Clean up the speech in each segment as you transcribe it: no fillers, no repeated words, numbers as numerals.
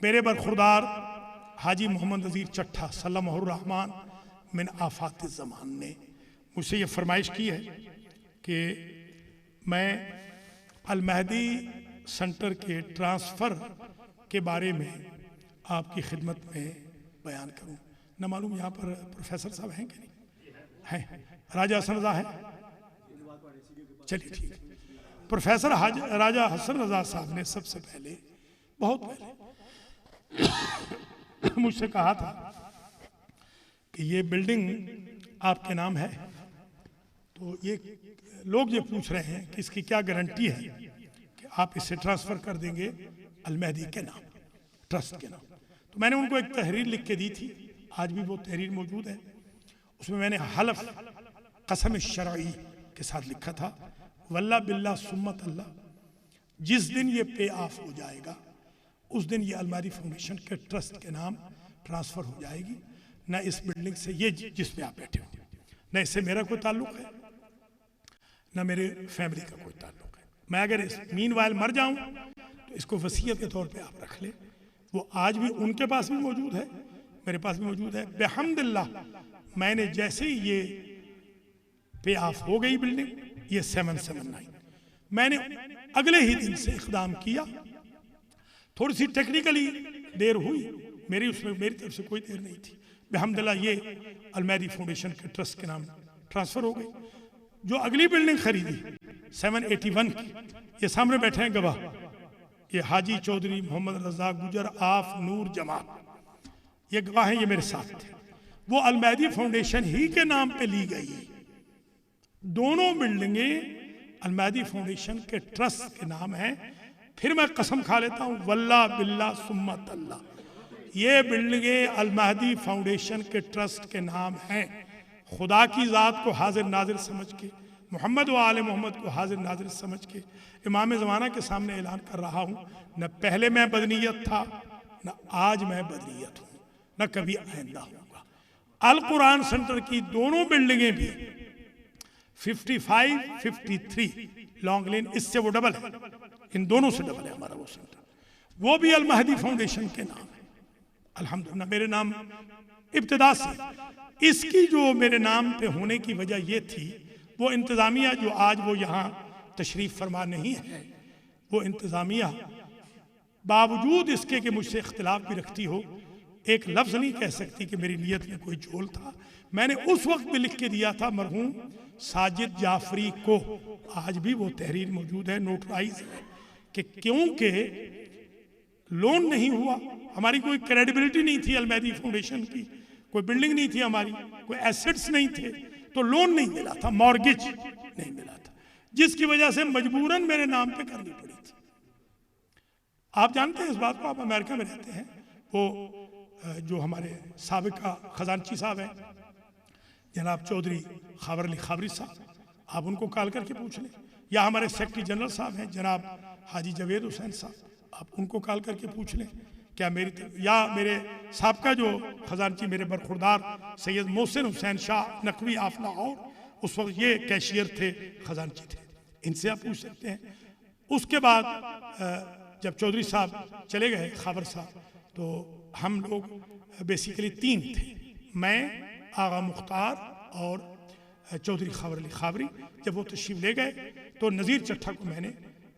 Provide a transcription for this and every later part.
मेरे बरखुरदार हाजी मोहम्मद नज़ीर चट्ठा सल्लल्लाहुर्रहमान मिन आफात ज़मान ने मुझसे ये फरमाइश की है कि मैं अल महदी सेंटर के ट्रांसफ़र के बारे में आपकी खिदमत में बयान करूं। न मालूम यहाँ पर प्रोफेसर साहब हैं कि नहीं हैं? राजा हसन रज़ा है? चलिए ठीक है। प्रोफेसर राजा हसन रज़ा साहब ने सबसे पहले बहुत पहले मुझसे कहा था कि ये बिल्डिंग आपके नाम है, तो ये लोग ये पूछ रहे हैं कि इसकी क्या गारंटी है कि आप इसे ट्रांसफ़र कर देंगे अल महदी के नाम, ट्रस्ट के नाम। तो मैंने उनको एक तहरीर लिख के दी थी, आज भी वो तहरीर मौजूद है। उसमें मैंने हलफ कसम शरई के साथ लिखा था, वल्ला बिल्ला सुम्मत अल्लाह, जिस दिन ये पे ऑफ हो जाएगा उस दिन ये अल महदी फाउंडेशन के ट्रस्ट के नाम ट्रांसफ़र हो जाएगी। न इस बिल्डिंग से, ये जिसमें आप बैठे हो, न इससे मेरा कोई ताल्लुक़ है, न मेरे फैमिली का कोई ताल्लुक़ है। मैं अगर इस मीनवाइल मर जाऊं तो इसको वसीयत के तौर पे आप रख ले। वो आज भी उनके पास भी मौजूद है, मेरे पास भी मौजूद है। बेहम्दुलिल्लाह मैंने जैसे ही ये पे ऑफ हो गई बिल्डिंग, ये 779, मैंने अगले ही दिन से इक़दाम किया। थोड़ी सी टेक्निकली देर हुई, मेरी तरफ से कोई देर नहीं थी। बेहम्दुलिल्लाह ये अल महदी फाउंडेशन के ट्रस्ट के नाम ट्रांसफ़र हो गई। जो अगली बिल्डिंग खरीदी 781 की, ये सामने बैठे हैं गवाह, ये हाजी चौधरी मोहम्मद रज़ाक गुजर आफ नूर जमात, ये गवाह हैं, ये मेरे साथ थे। वो अल महदी फाउंडेशन ही के नाम पे ली गई। दोनों बिल्डिंगें अल महदी फाउंडेशन के ट्रस्ट के नाम है। फिर मैं कसम खा लेता हूँ, वल्ला बिल्ला सुम्मत अल्लाह, ये बिल्डिंगें अल महदी फाउंडेशन के ट्रस्ट के नाम हैं। खुदा की ज़ात को हाजिर नाजिर समझ के, मोहम्मद व आले मोहम्मद को हाजिर नाजिर समझ के इमाम ज़माना के सामने ऐलान कर रहा हूँ, न पहले मैं बदनीयत था, न आज मैं बदनीयत हूँ, न कभी आइंदा होगा। अल कुरान सेंटर की दोनों बिल्डिंगें भी 55, 53 लॉन्ग लेन, इससे वो डबल है, इन दोनों से डबल है हमारा वो सेंटर, वो भी अल महदी फाउंडेशन के नाम है। अल्हम्दुलिल्लाह मेरे नाम इब्तिदा से, इसकी जो मेरे नाम पे होने की वजह ये थी, वो इंतज़ामिया जो आज वो यहाँ तशरीफ़ फरमा नहीं है, वो इंतज़ामिया बावजूद इसके कि मुझसे इख्तिलाफ भी रखती हो, एक लफ्ज़ नहीं कह सकती कि मेरी नीयत में कोई झोल था। मैंने उस वक्त भी लिख के दिया था मरहूम साजिद जाफरी को, आज भी वो तहरीर मौजूद है, नोटराइज है, कि क्योंकि लोन नहीं हुआ, हमारी कोई क्रेडिबिलिटी नहीं थी अल महदी फाउंडेशन की, कोई बिल्डिंग नहीं थी हमारी, कोई एसेट्स नहीं थे, तो लोन नहीं मिला था, मॉर्गेज नहीं मिला था, जिसकी वजह से मजबूरन मेरे नाम पे करनी पड़ी थी। आप जानते हैं इस बात को, आप अमेरिका में रहते हैं। वो जो हमारे साबिका खजानची साहब हैं जनाब चौधरी खावर अली खावरी साहब, आप उनको कॉल करके पूछ लें, या हमारे सेक्रेटरी जनरल साहब हैं जनाब हाजी जवेद हुसैन साहब, आप उनको कॉल करके पूछ लें क्या मेरी, या मेरे साबका जो खजानची मेरे बरखुरदार सैयद मोहसिन हुसैन शाह नकवी ऑफ लाहौर, उस वक्त ये कैशियर थे, खजानची थे, इनसे आप पूछ सकते हैं। उसके बाद जब चौधरी साहब चले गए खावर साहब, तो हम लोग बेसिकली 3 थे, मैं, आगा मुख्तार और चौधरी खावर अली खावरी। जब वो तशरीफ ले गए तो नज़ीर चट्ठा को मैंने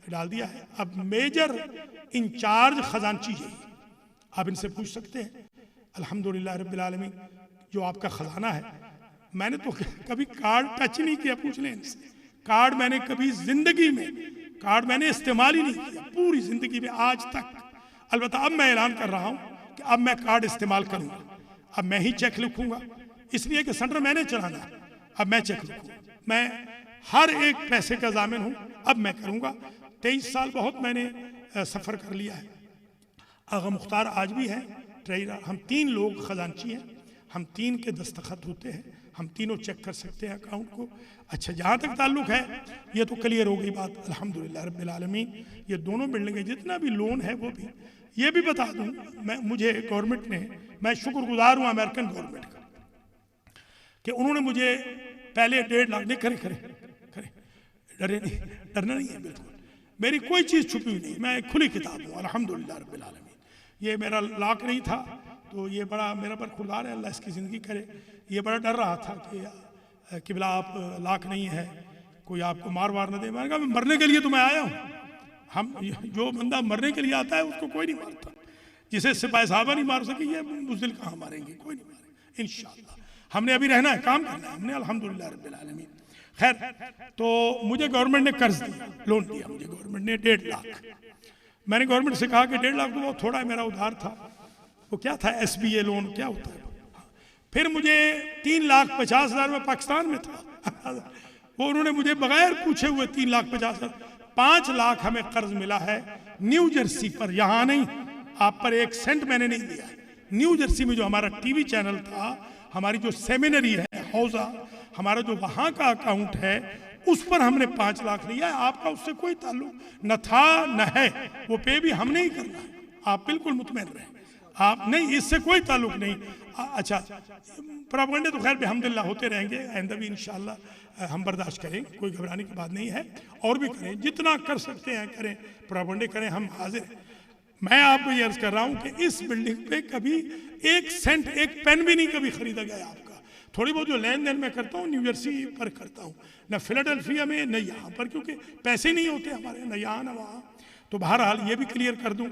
डाल दिया है। अब मेजर इंचार्ज खजानची यही, आप इनसे पूछ सकते हैं। अल्हम्दुलिल्लाह रब्बिल आलमीन, जो आपका ख़जाना है, मैंने तो कभी कार्ड टच नहीं किया, पूछ लें इनसे। कार्ड मैंने कभी ज़िंदगी में, कार्ड मैंने इस्तेमाल ही नहीं किया पूरी ज़िंदगी में आज तक। अलबत्ता अब मैं ऐलान कर रहा हूँ कि अब मैं कार्ड इस्तेमाल करूँगा, अब मैं ही चेक लिखूँगा, इसलिए कि सेंटर मैंने चलाना है, अब मैं चेक लिखूँगा, मैं हर एक पैसे का ज़ामिन हूँ, अब मैं करूँगा। 23 साल बहुत मैंने सफ़र कर लिया है। आगा मुख्तार आज भी हैं ट्रेजरर, हम 3 लोग खजानची हैं, हम 3 के दस्तखत होते हैं, हम तीनों चेक कर सकते हैं अकाउंट को। अच्छा, जहाँ तक ताल्लुक़ है, ये तो क्लियर हो गई बात अल्हम्दुलिल्लाह रब्बिल आलमीन। ये दोनों बिल्डिंगें, जितना भी लोन है वो भी, ये भी बता दूँ मैं, मुझे गवर्नमेंट ने, मैं शुक्रगुजार हूँ अमेरिकन गवर्नमेंट का कि उन्होंने मुझे पहले 1.5 लाख, नहीं खरे खरे खरे, डरे नहीं, डरना नहीं है बिल्कुल, मेरी कोई चीज़ छुपी हुई नहीं, मैं खुली किताब हूँ अल्हम्दुलिल्लाह रब्बिल आलमीन। ये मेरा लाक नहीं था, तो ये बड़ा मेरा पर खुरदार है, अल्लाह इसकी ज़िंदगी करे। ये बड़ा डर रहा था कि किबला आप लाक नहीं है, कोई आपको मार वार न दे। मैंने कहा मैं मरने के लिए तो मैं आया हूँ। हम जो बंदा मरने के लिए आता है उसको कोई नहीं मारता, जिसे सिपाही साहबा नहीं मार सके ये बुज़दिल कहाँ मारेंगे, कोई नहीं मारेंगे इंशाअल्लाह। हमने अभी रहना है, काम करना है हमने, अल्हम्दुलिल्लाह रब्बिल आलमीन। खैर, तो मुझे गवर्नमेंट ने कर्ज दिया, लोन दिया मुझे गवर्नमेंट ने 1.5 लाख। मैंने गवर्नमेंट से कहा कि 1.5 लाख तो बहुत थोड़ा है, मेरा उधार था, वो क्या था SBA लोन क्या होता है। फिर मुझे 3,50,000 में पाकिस्तान में था वो उन्होंने मुझे बगैर पूछे हुए 3,50,000, 5 लाख हमें कर्ज मिला है न्यू जर्सी पर, यहाँ नहीं, आप पर 1 सेंट मैंने नहीं दिया है। न्यू जर्सी में जो हमारा टीवी चैनल था, हमारी जो सेमिनरी है हौजा, हमारा जो वहाँ का अकाउंट है, उस पर हमने 5 लाख लिया है। आपका उससे कोई ताल्लुक न था न है, वो पे भी हमने ही करना है, आप बिल्कुल मुतमईन रहें, आप नहीं, इससे कोई ताल्लुक नहीं। अच्छा, प्रोपेगेंडे तो खैर अल्हम्दुलिल्लाह होते रहेंगे, आइंदा भी इंशाअल्लाह हम बर्दाश्त करेंगे, कोई घबराने की बात नहीं है, और भी करें, जितना कर सकते हैं करें, प्रोपेगेंडे करें, हम हाजिर हैं। मैं आपको ये अर्ज कर रहा हूँ कि इस बिल्डिंग पे कभी 1 सेंट, 1 पेन भी नहीं कभी खरीदा गया आपका। थोड़ी बहुत जो लेन देन मैं करता हूँ न्यू जर्सी पर करता हूँ, न फिलाडेल्फिया में न यहाँ पर, क्योंकि पैसे नहीं होते हमारे, न यहाँ न वहाँ। तो बहरहाल ये भी क्लियर कर दूँ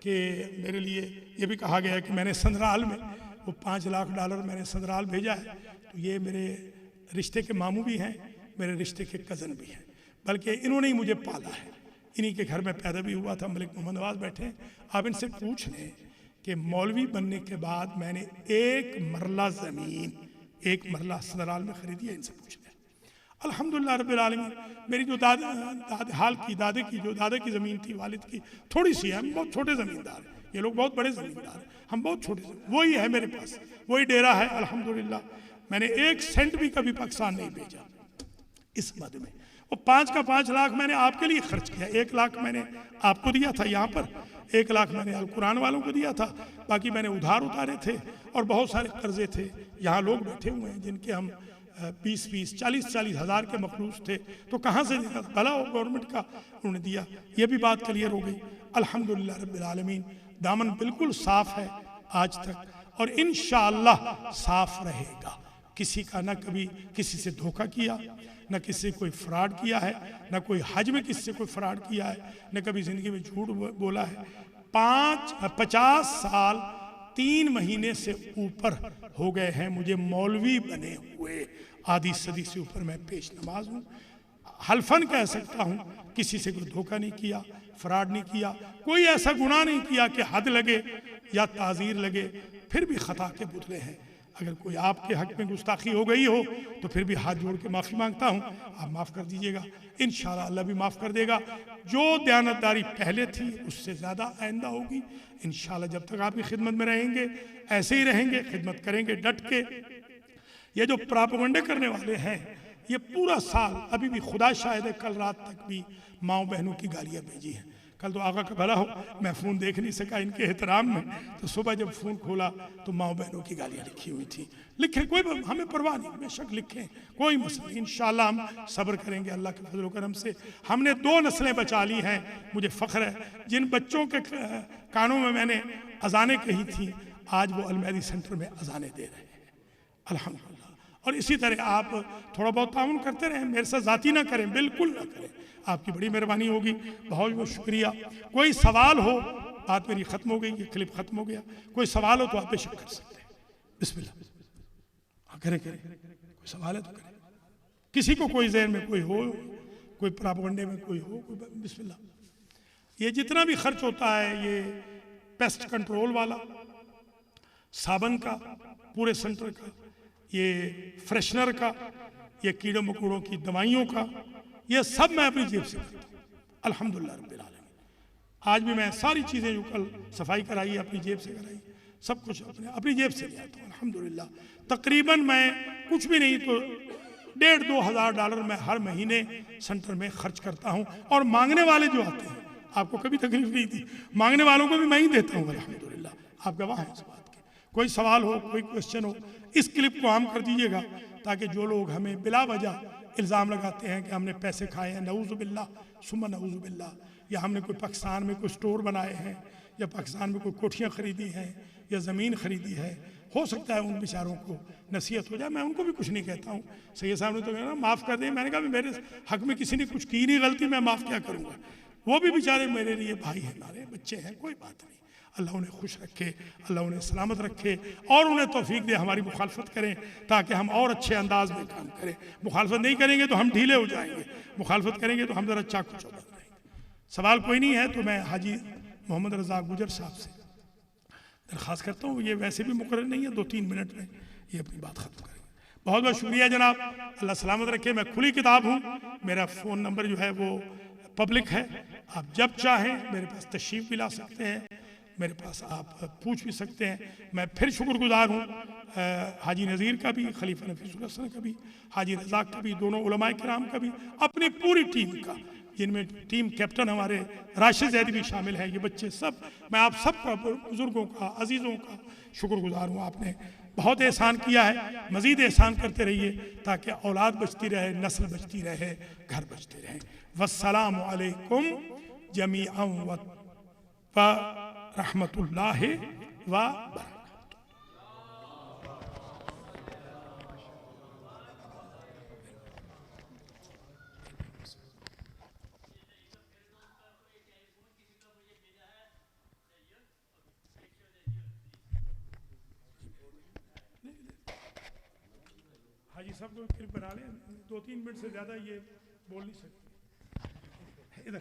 कि मेरे लिए ये भी कहा गया कि मैंने संदराल में वो $5 लाख मैंने संदराल भेजा है। तो ये मेरे रिश्ते के मामू भी हैं, मेरे रिश्ते के कज़न भी हैं, बल्कि इन्होंने ही मुझे पाला है, इन्हीं के घर में पैदा भी हुआ था। मलिक मोहम्मद नवाज बैठे हैं, आप इनसे पूछ लें कि मौलवी बनने के बाद मैंने 1 मरला ज़मीन, 1 मरला संदराल में खरीदी है, इनसे पूछ लें। अल्हम्दुलिल्लाह रब्बिल आलमीन। मेरी जो दादे की ज़मीन थी, वालिद की, थोड़ी सी है, हम बहुत छोटे ज़मींदार हैं, ये लोग बहुत बड़े ज़मींदार हैं, हम बहुत छोटे, वही है मेरे पास, वही डेरा है अल्हम्दुलिल्लाह। मैंने 1 सेंट भी कभी पाकिस्तान नहीं भेजा इस मद में। और 5 लाख मैंने आपके लिए खर्च किया, 1 लाख मैंने आपको दिया था यहाँ पर, 1 लाख मैंने अल कुरान वालों को दिया था, बाकी मैंने उधार उतारे थे, और बहुत सारे कर्जे थे। यहाँ लोग बैठे हुए हैं जिनके हम 20-20, 40-40 हज़ार के मखलूस थे, तो कहाँ से दिया, भला हो गवर्नमेंट का उन्होंने दिया। ये भी बात क्लियर हो गई अल्हम्दुलिल्लाह रब्बिल आलमीन। दामन बिल्कुल साफ़ है आज तक, और इंशाअल्लाह साफ़ रहेगा। किसी का ना कभी किसी से धोखा किया, न किसी से कोई फ्रॉड किया है, न कोई हज में किसी से कोई फ्रॉड किया है, न कभी ज़िंदगी में झूठ बोला है। 50 साल 3 महीने से ऊपर हो गए हैं मुझे मौलवी बने हुए, आधी सदी से ऊपर मैं पेश नमाज हूँ। हल्फन कह सकता हूँ किसी से कोई धोखा नहीं किया, फ्रॉड नहीं किया, कोई ऐसा गुनाह नहीं किया कि हद लगे या ताज़ीर लगे, फिर भी ख़ता के पुतले हैं। अगर कोई आपके हक में गुस्ताखी हो गई हो तो फिर भी हाथ जोड़ के माफ़ी मांगता हूँ, आप माफ़ कर दीजिएगा, इंशाअल्लाह अल्लाह भी माफ़ कर देगा। जो दयानतदारी पहले थी उससे ज़्यादा आइंदा होगी इंशाअल्लाह। जब तक आपकी खिदमत में रहेंगे ऐसे ही रहेंगे, खिदमत करेंगे डट के। ये जो प्रोपेगेंडा करने वाले हैं, ये पूरा साल, अभी भी खुदा शाहिद है, कल रात तक भी माओ बहनों की गालियाँ भेजी हैं। कल तो आगा का भला हो, मैं फ़ोन देख नहीं सका इनके एहतराम में, तो सुबह जब फ़ोन खोला तो माओ बहनों की गालियाँ लिखी हुई थी। लिखें, कोई हमें परवाह नहीं, बेशक लिखें, कोई मसला नहीं, इंशाअल्लाह हम सब्र करेंगे अल्लाह के फजल करम से। हमने 2 नस्लें बचा ली हैं, मुझे फ़ख्र है। जिन बच्चों के कानों में मैंने अजानें कही थी, आज वो अलमहदी सेंटर में अजानें दे रहे हैं अल्हम्दुलिल्लाह। और इसी तरह आप थोड़ा बहुत ताउन करते रहें, मेरे साथ ज़ाती ना करें, बिल्कुल ना करें, आपकी बड़ी मेहरबानी होगी, बहुत बहुत शुक्रिया। कोई सवाल हो, बात मेरी ख़त्म हो गई, ये क्लिप ख़त्म हो गया, कोई सवाल हो तो आप बेशक कर सकते हैं। बिस्मिल्लाह, करें, कोई सवाल है तो करें, किसी को कोई जहन में कोई हो, कोई प्रोपेगेंडे में कोई हो, बिस्मिल्लाह। ये जितना भी खर्च होता है, ये पेस्ट कंट्रोल वाला, साबन का, पूरे सेंटर का, ये फ्रेशनर का, ये कीड़ों मकोड़ों की दवाइयों का, ये सब मैं अपनी जेब से करता हूँ अल्हम्दुलिल्लाह रब्बिल आलमीन। आज भी मैं सारी चीज़ें जो कल सफाई कराई अपनी जेब से कराई, सब कुछ अपनी जेब से ले आता हूँ अल्हम्दुलिल्लाह। तकरीबन मैं कुछ भी नहीं तो $1,500-2 हज़ार मैं हर महीने सेंटर में खर्च करता हूँ। और मांगने वाले जो आते हैं, आपको कभी तकलीफ नहीं थी, मांगने वालों को भी मैं ही देता हूँ अल्हम्दुलिल्लाह। आप गवाह हैं इस बात के। कोई सवाल हो, कोई क्वेश्चन हो, इस क्लिप को आम कर दीजिएगा, ताकि जो लोग हमें बिला वजह इल्ज़ाम लगाते हैं कि हमने पैसे खाए हैं, नऊज़ु बिल्लाह सुम्मा नऊज़ु बिल्लाह, या हमने कोई पाकिस्तान में कोई स्टोर बनाए हैं, या पाकिस्तान में कोई कोठियाँ खरीदी हैं या ज़मीन खरीदी है, हो सकता है उन बेचारों को नसीहत हो जाए। मैं उनको भी कुछ नहीं कहता हूँ। सैयद साहब ने तो कहना माफ़ कर दें, मैंने कहा मेरे हक में किसी ने कुछ की नहीं गलती, मैं माफ़ क्या करूँगा। वो भी बेचारे मेरे लिए भाई हैं, हमारे बच्चे हैं, कोई बात नहीं। अल्लाह उन्हें खुश रखे, अल्लाह उन्हें सलामत रखे और उन्हें तौफीक दे हमारी मुखालफत करें, ताकि हम और अच्छे अंदाज में काम करें। मुखालफत नहीं करेंगे तो हम ढीले हो जाएंगे, मुखालफत करेंगे तो हम ज़रा चाकू चौबंद रहेंगे। सवाल कोई नहीं है तो मैं हाजी मोहम्मद रज़ाक गुजर साहब से दरख्वास्त करता हूँ, ये वैसे भी मुकर्रर नहीं है, 2-3 मिनट में ये अपनी बात ख़त्म करेंगे। बहुत बहुत शुक्रिया जनाब, अल्लाह सलामत रखे। मैं खुली किताब हूँ, मेरा फ़ोन नंबर जो है वो पब्लिक है, आप जब चाहें मेरे पास तशरीफ़ भी ला सकते हैं, मेरे पास आप पूछ भी सकते हैं। मैं फिर शुक्रगुजार हूँ हाजी नज़ीर का भी, खलीफा नफीसुल हसन का भी, हाजी रज़ाक का भी, दोनों उलमाए किराम का भी, अपनी पूरी टीम का, जिनमें टीम कैप्टन हमारे राशिद ज़ैदी भी शामिल हैं, ये बच्चे सब, मैं आप सब का, बुज़ुर्गों का, अजीज़ों का शुक्रगुजार हूँ। आपने बहुत एहसान किया है, मज़ीद एहसान करते रहिए ताकि औलाद बचती रहे, नस्ल बचती रहे, घर बचते रहे। वस्सलामु अलैकुम जमीअन व रहमतुल्लाहि व बरकातहू। हाजी साहब को क्लिप बना लें, 2-3 मिनट से ज़्यादा ये बोल नहीं सकते। इधर